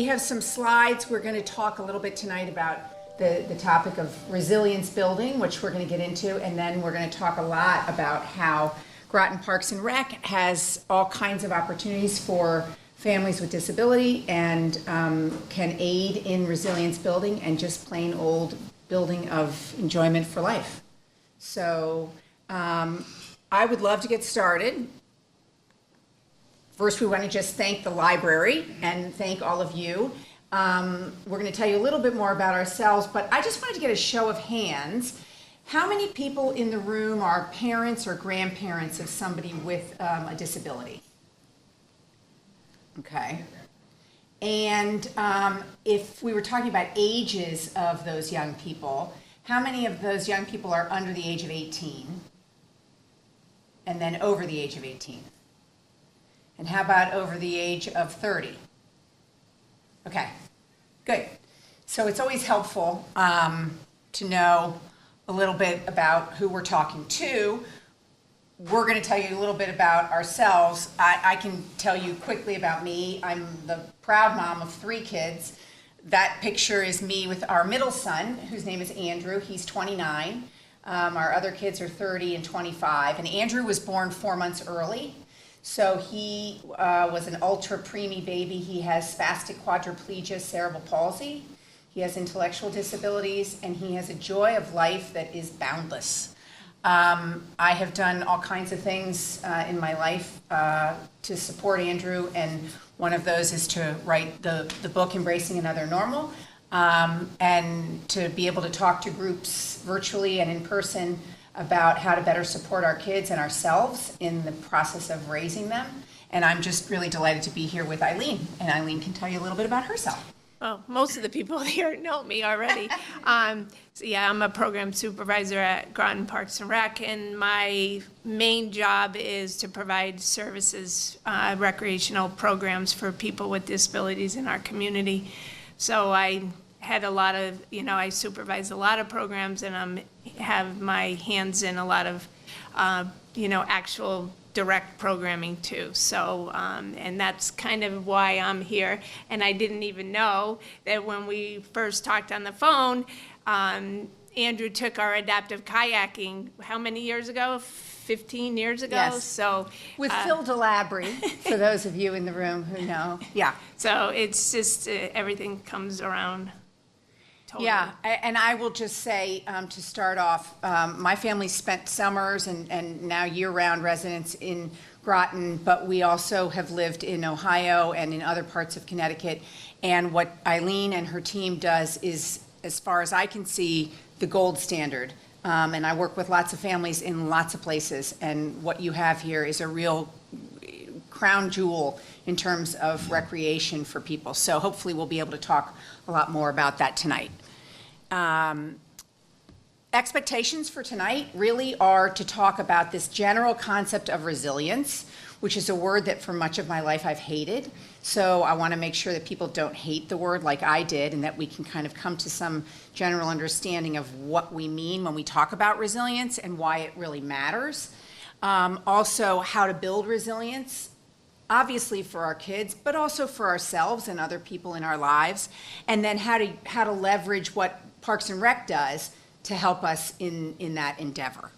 we have some slides. We're going to talk a little bit tonight about the topic of resilience building, which we're going to get into, and then we're going to talk a lot about how Groton Parks and Rec has all kinds of opportunities for families with disability and can aid in resilience building and just plain old building of enjoyment for life. So I would love to get started. First, we want to just thank the library and thank all of you. We're going to tell you a little bit more about ourselves, but I just wanted to get a show of hands. How many people in the room are parents or grandparents of somebody with a disability? Okay. And if we were talking about ages of those young people, how many of those young people are under the age of 18? And then over the age of 18? And how about over the age of 30? Okay, good. So it's always helpful to know a little bit about who we're talking to. We're going to tell you a little bit about ourselves. I can tell you quickly about me. I'm the proud mom of 3 kids. That picture is me with our middle son, whose name is Andrew. He's 29. Our other kids are 30 and 25. And Andrew was born 4 months early. So he was an ultra preemie baby. He has spastic quadriplegia, cerebral palsy. He has intellectual disabilities, and he has a joy of life that is boundless. I have done all kinds of things in my life to support Andrew, and one of those is to write the book, Embracing Another Normal, and to be able to talk to groups virtually and in person about how to better support our kids and ourselves in the process of raising them. And I'm just really delighted to be here with Eileen, and Eileen can tell you a little bit about herself. Well, most of the people here know me already. So yeah, I'm a program supervisor at Groton Parks and Rec, and my main job is to provide services, recreational programs for people with disabilities in our community. So I had a lot of, I supervise a lot of programs, and have my hands in a lot of, actual direct programming too. So, and that's kind of why I'm here. And I didn't even know that when we first talked on the phone, Andrew took our adaptive kayaking, how many years ago? 15 years ago? Yes. So with Phil Delabry, for those of you in the room who know. Yeah. So it's just, everything comes around. Totally. Yeah, and I will just say, to start off, my family spent summers and now year-round residents in Groton, but we also have lived in Ohio and in other parts of Connecticut. And what Eileen and her team does is, as far as I can see, the gold standard. And I work with lots of families in lots of places, and what you have here is a real crown jewel in terms of recreation for people. So hopefully we'll be able to talk a lot more about that tonight. Expectations for tonight really are to talk about this general concept of resilience, which is a word that for much of my life I've hated. So I want to make sure that people don't hate the word like I did, and that we can kind of come to some general understanding of what we mean when we talk about resilience and why it really matters. Also, how to build resilience, obviously for our kids, but also for ourselves and other people in our lives, and then how to leverage what Parks and Rec does to help us in that endeavor.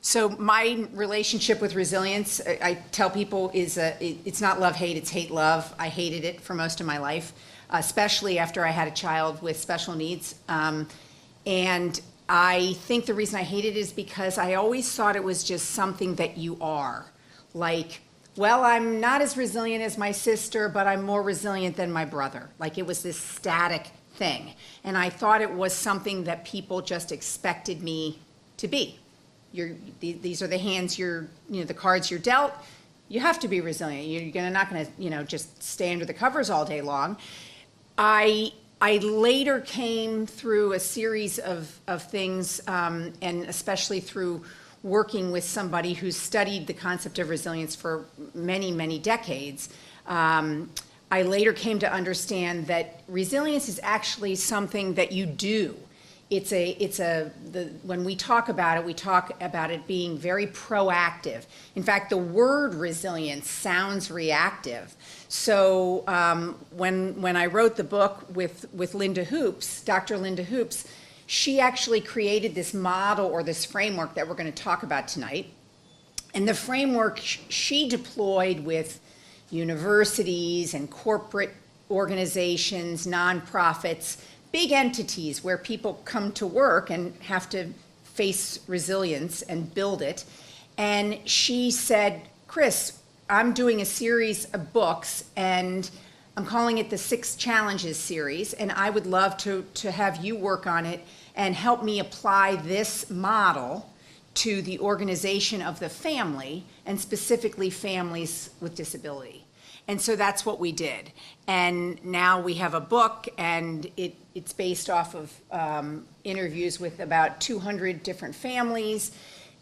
So my relationship with resilience, I tell people, is it's not love-hate, it's hate-love. I hated it for most of my life, especially after I had a child with special needs. And I think the reason I hated it is because I always thought it was just something that you are. Like, well, I'm not as resilient as my sister, but I'm more resilient than my brother. Like, it was this static thing. And I thought it was something that people just expected me to be. These are the hands the cards you're dealt. You have to be resilient. You're not going to, just stay under the covers all day long. I later came through a series of things, and especially through working with somebody who studied the concept of resilience for many, many decades. I later came to understand that resilience is actually something that you do. when we talk about it being very proactive. In fact, the word resilience sounds reactive. So when I wrote the book with Linda Hoops, Dr. Linda Hoops, she actually created this model or this framework that we're going to talk about tonight. And the framework she deployed with universities and corporate organizations, nonprofits, big entities where people come to work and have to face resilience and build it. And she said, Kris, I'm doing a series of books and I'm calling it the 6 Challenges series, and I would love to have you work on it and help me apply this model to the organization of the family, and specifically families with disability. And so that's what we did. And now we have a book, and it's based off of interviews with about 200 different families,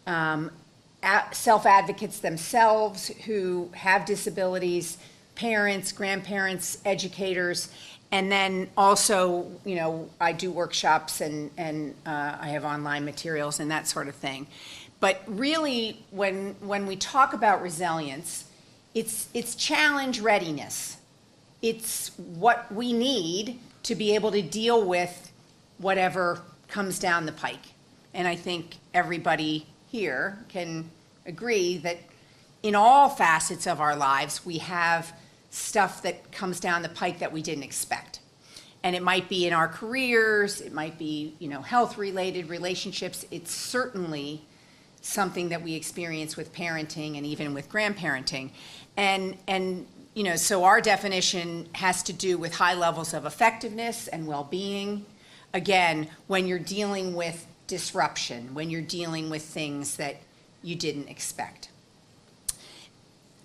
self-advocates themselves who have disabilities, parents, grandparents, educators, and then also, I do workshops and I have online materials and that sort of thing. But really, when we talk about resilience, it's challenge readiness. It's what we need to be able to deal with whatever comes down the pike. And I think everybody here can agree that in all facets of our lives, we have stuff that comes down the pike that we didn't expect. And it might be in our careers, it might be, health-related relationships. It's certainly something that we experience with parenting and even with grandparenting. And so our definition has to do with high levels of effectiveness and well-being. Again, when you're dealing with disruption, when you're dealing with things that you didn't expect.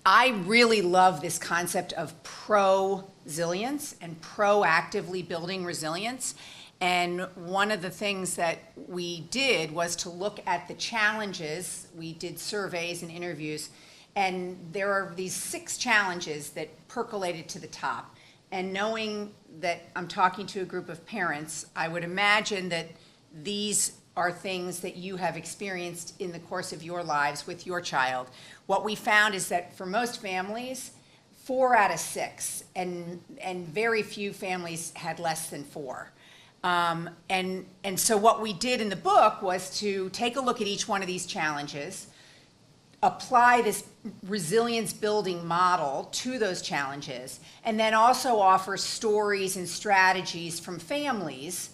I really love this concept of pro-resilience and proactively building resilience. And one of the things that we did was to look at the challenges. We did surveys and interviews, and there are these 6 challenges that percolated to the top. And knowing that I'm talking to a group of parents, I would imagine that these are things that you have experienced in the course of your lives with your child. What we found is that for most families, 4 out of 6, and very few families had less than 4. And so what we did in the book was to take a look at each one of these challenges, apply this resilience building model to those challenges, and then also offer stories and strategies from families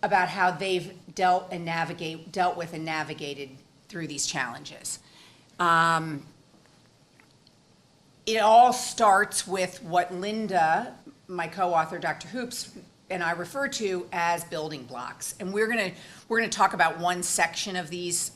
about how they've dealt with and navigated through these challenges. It all starts with what Linda, my co-author, Dr. Hoops, and I refer to as building blocks. And we're gonna talk about one section of these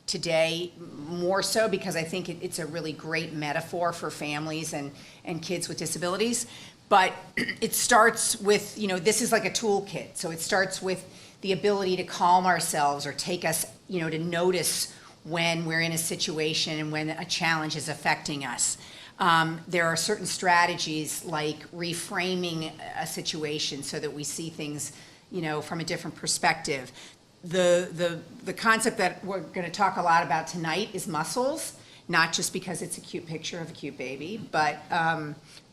today, more so because I think it's a really great metaphor for families and kids with disabilities. But it starts with, this is like a toolkit. So it starts with the ability to calm ourselves or take us, to notice when we're in a situation and when a challenge is affecting us. There are certain strategies like reframing a situation so that we see things, from a different perspective. The concept that we're going to talk a lot about tonight is muscles, not just because it's a cute picture of a cute baby, but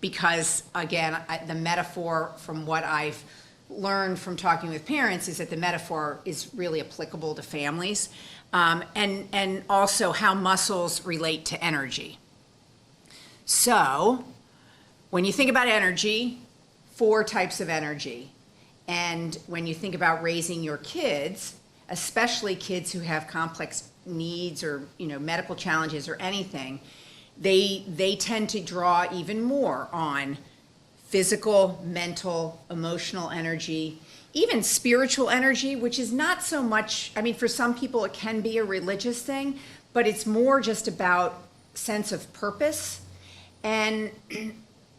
because, again, the metaphor from what I've learned from talking with parents is that the metaphor is really applicable to families, and also how muscles relate to energy. So when you think about energy, 4 types of energy. And when you think about raising your kids, especially kids who have complex needs or medical challenges or anything, they tend to draw even more on physical, mental, emotional energy, even spiritual energy, which is not so much, for some people it can be a religious thing, but it's more just about sense of purpose. And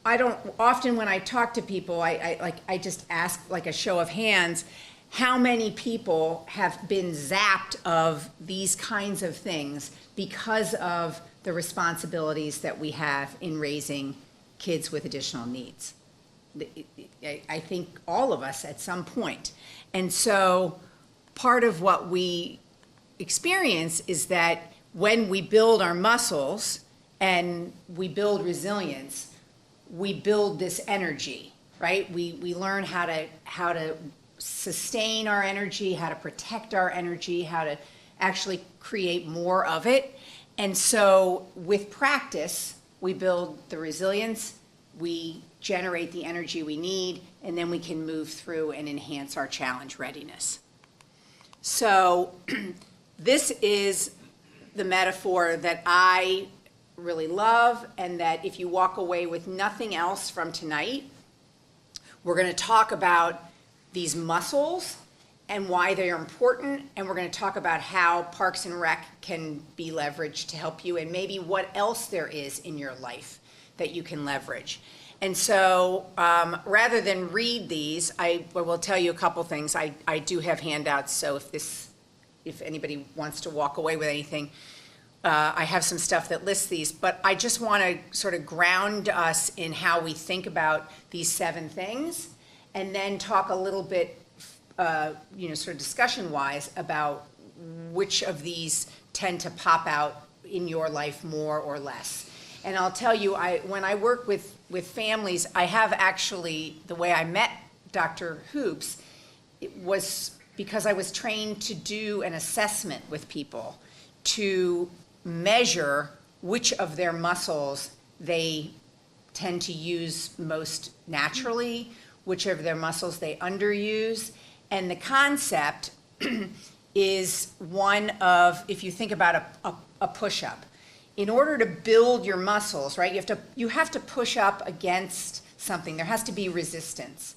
I don't often, when I talk to people, I just ask, like a show of hands, how many people have been zapped of these kinds of things because of the responsibilities that we have in raising kids with additional needs? I think all of us at some point. And so part of what we experience is that when we build our muscles and we build resilience, we build this energy, right? We learn how to sustain our energy, how to protect our energy, how to actually create more of it. And so with practice, we build the resilience, we generate the energy we need, and then we can move through and enhance our challenge readiness. So this is the metaphor that I really love, and that if you walk away with nothing else from tonight, we're going to talk about these muscles and why they're important, and we're going to talk about how Parks and Rec can be leveraged to help you, and maybe what else there is in your life that you can leverage. And so rather than read these, I will tell you a couple things. I do have handouts, so if anybody wants to walk away with anything, I have some stuff that lists these, but I just want to sort of ground us in how we think about these 7 things, and then talk a little bit, sort of discussion-wise about which of these tend to pop out in your life more or less. And I'll tell you, when I work with families, I have actually, the way I met Dr. Hoops, it was because I was trained to do an assessment with people to measure which of their muscles they tend to use most naturally, which of their muscles they underuse. And the concept is one of, if you think about a push-up, in order to build your muscles, right, you have to push up against something. There has to be resistance.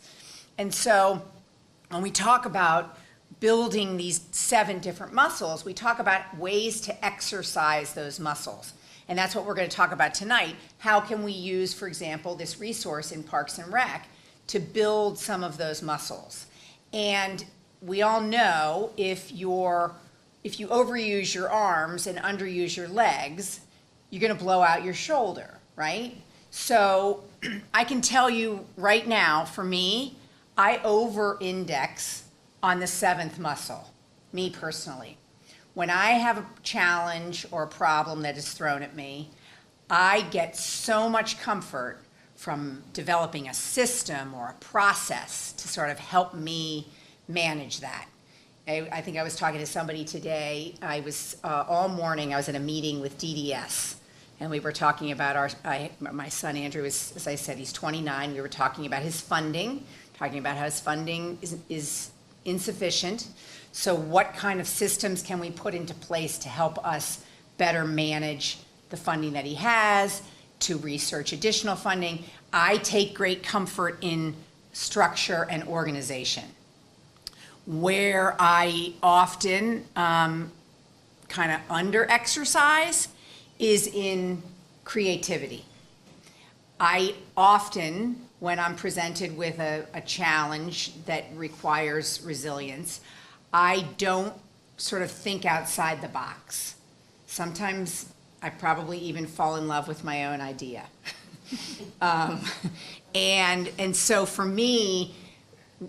And so when we talk about building these 7 different muscles, we talk about ways to exercise those muscles. And that's what we're going to talk about tonight. How can we use, for example, this resource in Parks and Rec to build some of those muscles? And we all know if you overuse your arms and underuse your legs, you're going to blow out your shoulder, right? So I can tell you right now, for me, I over-index on the 7th muscle, me personally. When I have a challenge or a problem that is thrown at me, I get so much comfort from developing a system or a process to sort of help me manage that. I think I was talking to somebody today. I was all morning, I was in a meeting with DDS, and we were talking about my son Andrew is, as I said, he's 29. We were talking about his funding, talking about how his funding is insufficient. So what kind of systems can we put into place to help us better manage the funding that he has, to research additional funding? I take great comfort in structure and organization. Where I often kind of under-exercise is in creativity. I often, when I'm presented with a challenge that requires resilience, I don't sort of think outside the box. Sometimes I probably even fall in love with my own idea. And so for me,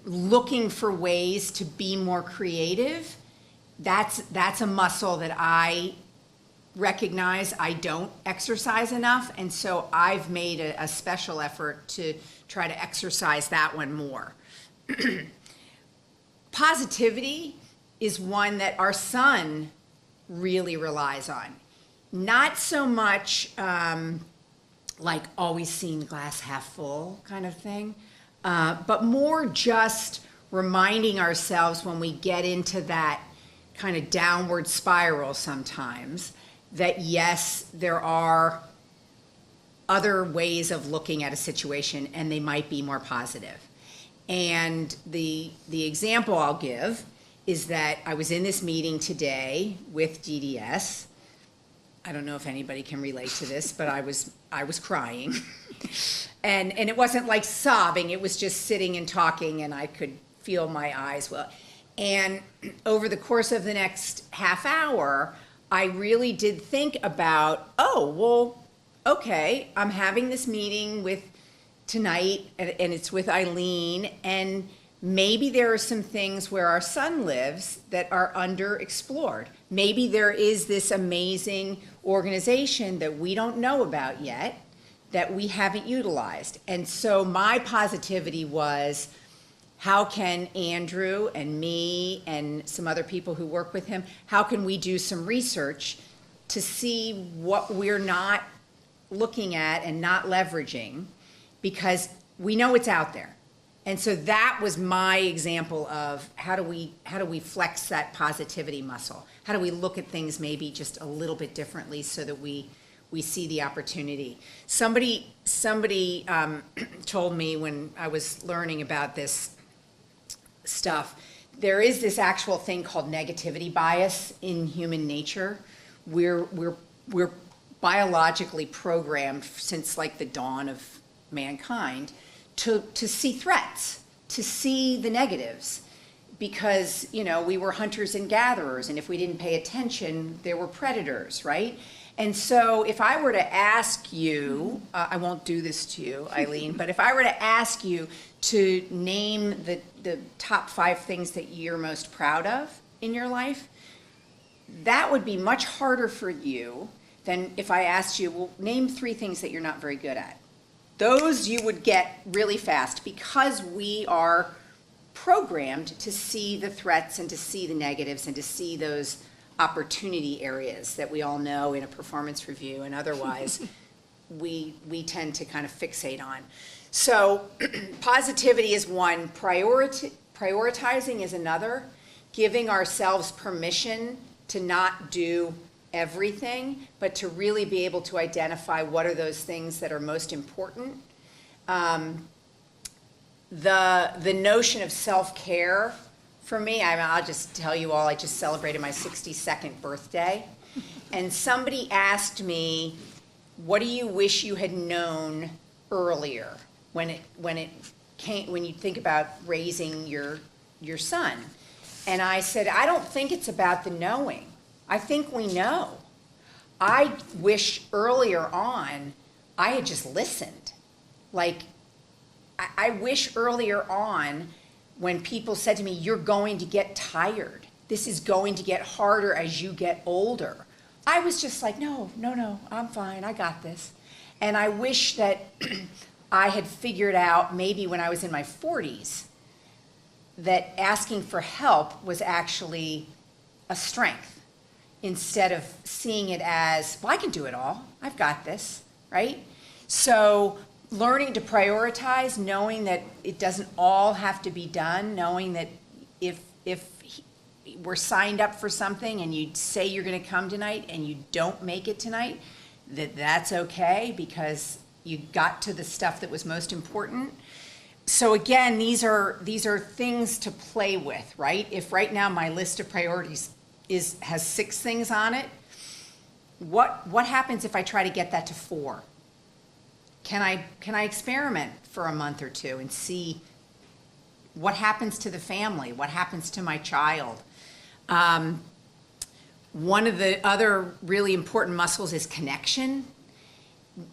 looking for ways to be more creative, that's a muscle that I recognize I don't exercise enough, and so I've made a special effort to try to exercise that one more. Positivity is one that our son really relies on. Not so much like always seeing glass half full kind of thing, but more just reminding ourselves when we get into that kind of downward spiral sometimes, that yes, there are other ways of looking at a situation and they might be more positive. And the example I'll give is that I was in this meeting today with DDS. I don't know if anybody can relate to this, but I was crying. and it wasn't like sobbing, it was just sitting and talking, and I could feel my eyes well. And over the course of the next half hour, I really did think about, oh, well, okay, I'm having this meeting with tonight, and it's with Eileen, and maybe there are some things where our son lives that are underexplored. Maybe there is this amazing organization that we don't know about yet that we haven't utilized. And so my positivity was, how can Andrew and me and some other people who work with him, how can we do some research to see what we're not looking at and not leveraging, because we know it's out there. And so that was my example of how do we flex that positivity muscle? How do we look at things maybe just a little bit differently so that we see the opportunity? Somebody told me when I was learning about this stuff, there is this actual thing called negativity bias in human nature. We're biologically programmed since like the dawn of mankind to see threats, to see the negatives, because, you know, we were hunters and gatherers, and if we didn't pay attention, there were predators, right? And so if I were to ask you, I won't do this to you, Eileen, but if I were to ask you to name the top 5 things that you're most proud of in your life, that would be much harder for you than if I asked you, well, name 3 things that you're not very good at. Those you would get really fast, because we are programmed to see the threats and to see the negatives and to see those opportunity areas that we all know in a performance review and otherwise we tend to kind of fixate on. So positivity is one, prioritizing is another, giving ourselves permission to not do everything, but to really be able to identify what are those things that are most important. The notion of self-care, for me, I'll just tell you all, I just celebrated my 62nd birthday, and somebody asked me, what do you wish you had known earlier when you think about raising your son? And I said, I don't think it's about the knowing. I think we know. I wish earlier on I had just listened. Like, I wish earlier on when people said to me, you're going to get tired. This is going to get harder as you get older. I was just like, no, I'm fine, I got this. And I wish that I had figured out maybe when I was in my 40s that asking for help was actually a strength, instead of seeing it as, well, I can do it all, I've got this, right? So learning to prioritize, knowing that it doesn't all have to be done, knowing that if we're signed up for something and you say you're going to come tonight and you don't make it tonight, that's okay, because you got to the stuff that was most important. So again, these are things to play with, right? If right now my list of priorities has 6 things on it, what happens if I try to get that to 4? Can I experiment for a month or 2 and see what happens to the family, what happens to my child? One of the other really important muscles is connection.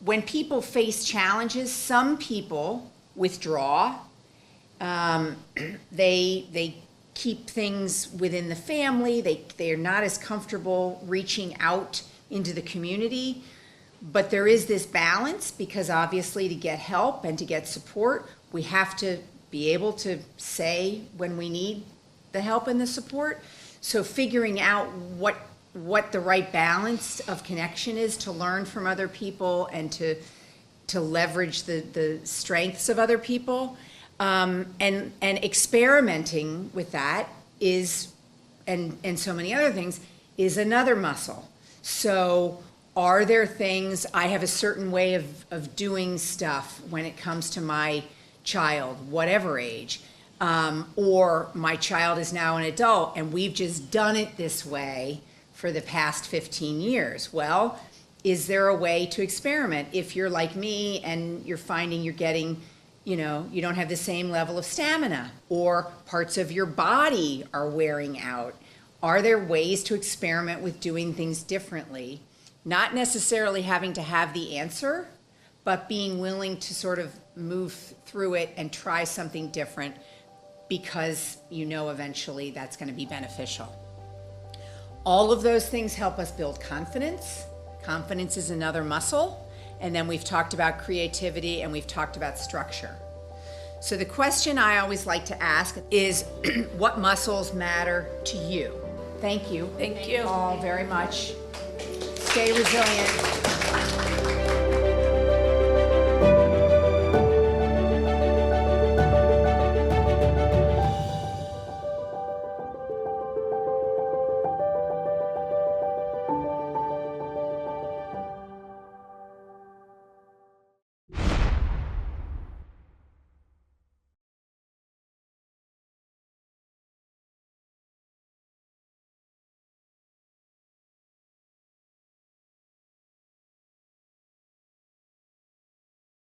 When people face challenges, some people withdraw. They keep things within the family. They are not as comfortable reaching out into the community. But there is this balance, because obviously to get help and to get support, we have to be able to say when we need the help and the support. So figuring out what the right balance of connection is to learn from other people and to leverage the strengths of other people, and experimenting with that is, and so many other things, is another muscle. So are there things, I have a certain way of doing stuff when it comes to my child, whatever age, or my child is now an adult and we've just done it this way for the past 15 years. Well, is there a way to experiment? If you're like me and you're finding you're getting, you don't have the same level of stamina, or parts of your body are wearing out, are there ways to experiment with doing things differently? Not necessarily having to have the answer, but being willing to sort of move through it and try something different because you know eventually that's going to be beneficial. All of those things help us build confidence. Confidence is another muscle. And then we've talked about creativity and we've talked about structure. So the question I always like to ask is, what muscles matter to you? Thank you. Thank you. All very much. Stay resilient.